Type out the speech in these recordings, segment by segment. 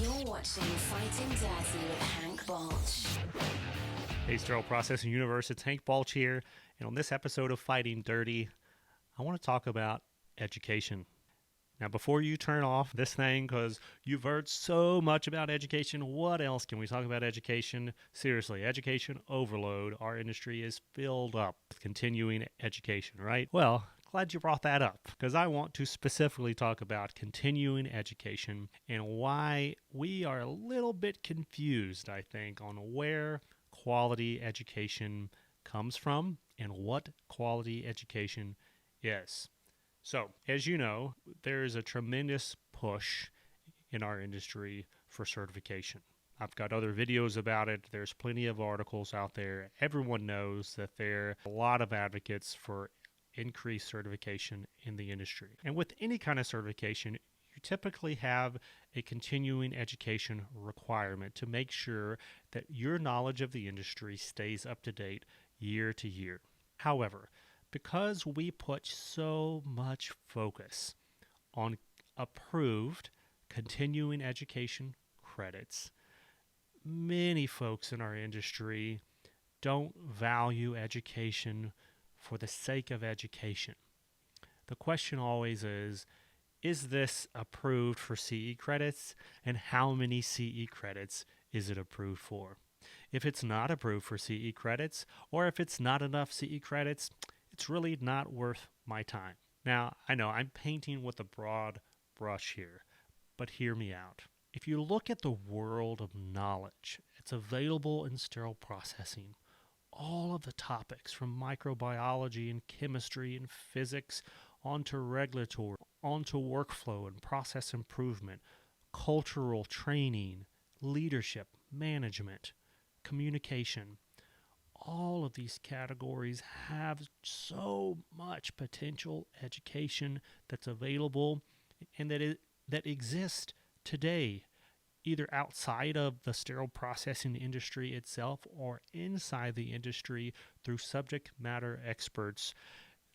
You're watching Fighting Dirty with Hank Balch. Hey, Sterile Processing Universe, it's Hank Balch here, and on this episode of Fighting Dirty, I want to talk about education. Now, before you turn off this thing, because you've heard so much about education, what else can we talk about education? Seriously, education overload. Our industry is filled up with continuing education, right? Well, glad you brought that up, because I want to specifically talk about continuing education and why we are a little bit confused, I think, on where quality education comes from and what quality education is. So, as you know, there is a tremendous push in our industry for certification. I've got other videos about it. There's plenty of articles out there. Everyone knows that there are a lot of advocates for increased certification in the industry. And with any kind of certification, you typically have a continuing education requirement to make sure that your knowledge of the industry stays up to date year to year. However, because we put so much focus on approved continuing education credits, many folks in our industry don't value education for the sake of education. The question always is this approved for CE credits, and how many CE credits is it approved for? If it's not approved for CE credits, or if it's not enough CE credits, it's really not worth my time. Now, I know I'm painting with a broad brush here, but hear me out. If you look at the world of knowledge, it's available in sterile processing. All of the topics from microbiology and chemistry and physics onto regulatory, onto workflow and process improvement, cultural training, leadership, management, communication. All of these categories have so much potential education that's available and that exists today, either outside of the sterile processing industry itself or inside the industry through subject matter experts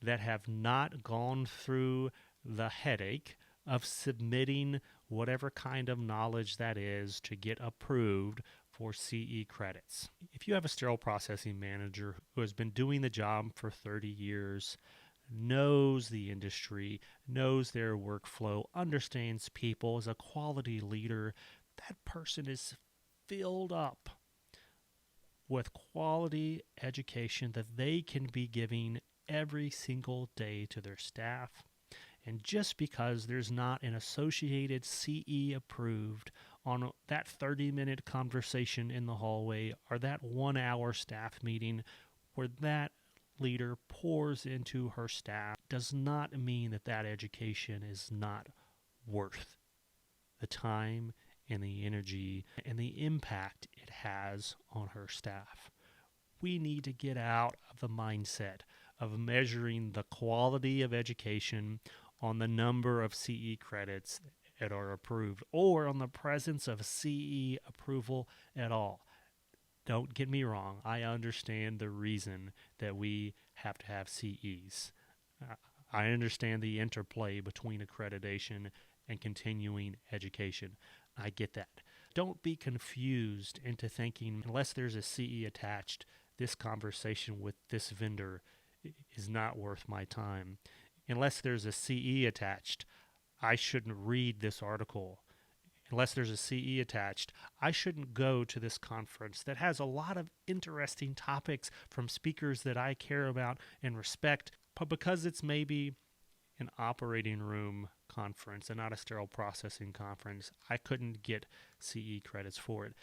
that have not gone through the headache of submitting whatever kind of knowledge that is to get approved for CE credits. If you have a sterile processing manager who has been doing the job for 30 years, knows the industry, knows their workflow, understands people, is a quality leader, that person is filled up with quality education that they can be giving every single day to their staff. And just because there's not an associated CE approved on that 30-minute conversation in the hallway or that 1-hour staff meeting where that leader pours into her staff does not mean that that education is not worth the time and the energy and the impact it has on her staff. We need to get out of the mindset of measuring the quality of education on the number of CE credits that are approved or on the presence of CE approval at all. Don't get me wrong, I understand the reason that we have to have CEs. I understand the interplay between accreditation and continuing education. I get that. Don't be confused into thinking, unless there's a CE attached, this conversation with this vendor is not worth my time. Unless there's a CE attached, I shouldn't read this article. Unless there's a CE attached, I shouldn't go to this conference that has a lot of interesting topics from speakers that I care about and respect, but because it's maybe an operating room conference and not a sterile processing conference, I couldn't get CE credits for it.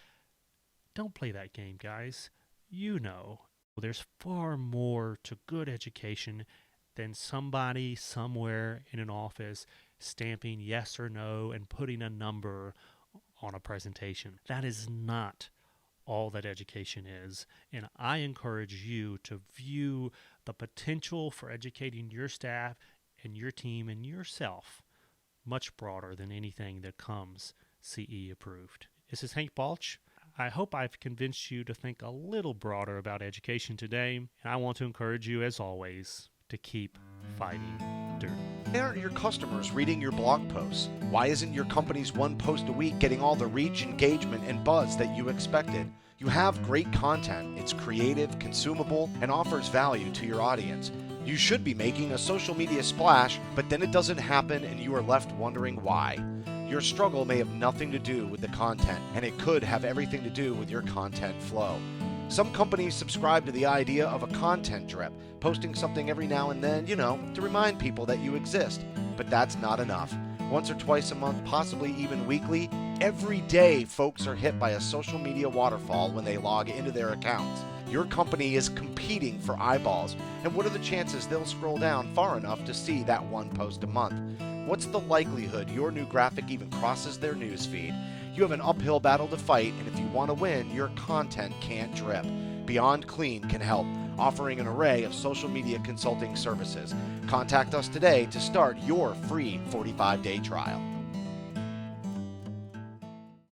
Don't play that game, guys. You know, there's far more to good education than somebody somewhere in an office stamping yes or no and putting a number on a presentation. That is not all that education is, and I encourage you to view the potential for educating your staff and your team and yourself much broader than anything that comes CE approved. This is Hank Balch. I hope I've convinced you to think a little broader about education today, and I want to encourage you, as always, to keep fighting dirty. Why aren't your customers reading your blog posts? Why isn't your company's one post a week getting all the reach, engagement, and buzz that you expected? You have great content. It's creative, consumable, and offers value to your audience. You should be making a social media splash, but then it doesn't happen and you are left wondering why. Your struggle may have nothing to do with the content, and it could have everything to do with your content flow. Some companies subscribe to the idea of a content drip, posting something every now and then, to remind people that you exist. But that's not enough. Once or twice a month, possibly even weekly, every day folks are hit by a social media waterfall when they log into their accounts. Your company is competing for eyeballs, and what are the chances they'll scroll down far enough to see that one post a month? What's the likelihood your new graphic even crosses their newsfeed? You have an uphill battle to fight, and if you want to win, your content can't drip. Beyond Clean can help, offering an array of social media consulting services. Contact us today to start your free 45-day trial.